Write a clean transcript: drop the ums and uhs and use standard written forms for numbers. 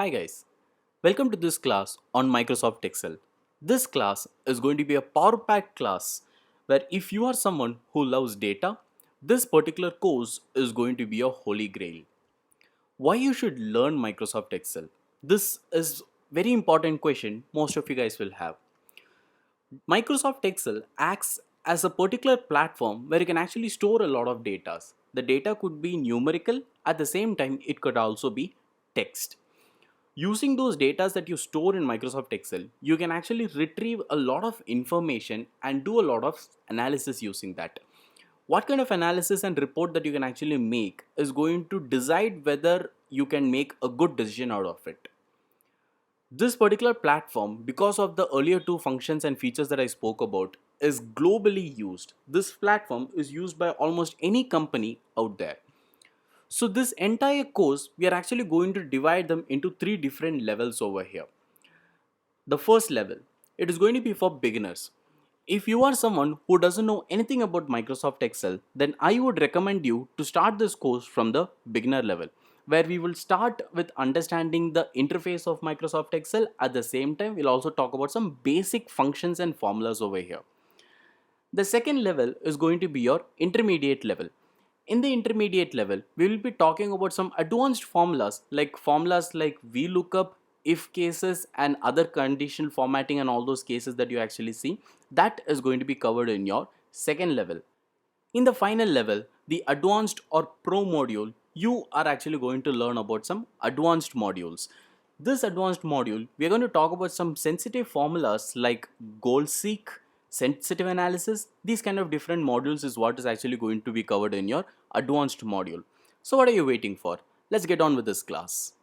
Hi guys, welcome to this class on Microsoft Excel. This class is going to be a power packed class where if you are someone who loves data, this particular course is going to be a holy grail. Why you should learn Microsoft Excel? This is very important question most of you guys will have. Microsoft Excel acts as a particular platform where you can actually store a lot of data. The data could be numerical, at the same time it could also be text. Using those data that you store in Microsoft Excel, you can actually retrieve a lot of information and do a lot of analysis using that. What kind of analysis and report that you can actually make is going to decide whether you can make a good decision out of it. This particular platform, because of the earlier two functions and features that I spoke about, is globally used. This platform is used by almost any company out there. So this entire course, we are actually going to divide them into three different levels over here. The first level, it is going to be for beginners. If you are someone who doesn't know anything about Microsoft Excel, then I would recommend you to start this course from the beginner level, where we will start with understanding the interface of Microsoft Excel. At the same time, we'll also talk about some basic functions and formulas over here. The second level is going to be your intermediate level. In the intermediate level, we will be talking about some advanced formulas like VLOOKUP, if cases, and other conditional formatting and all those cases that you actually see. That is going to be covered in your second level. In the final level, the advanced or pro module, you are actually going to learn about some advanced modules. This advanced module, we are going to talk about some sensitive formulas like goal seek, sensitive analysis. These kind of different modules is what is actually going to be covered in your advanced module. So what are you waiting for? Let's get on with this class.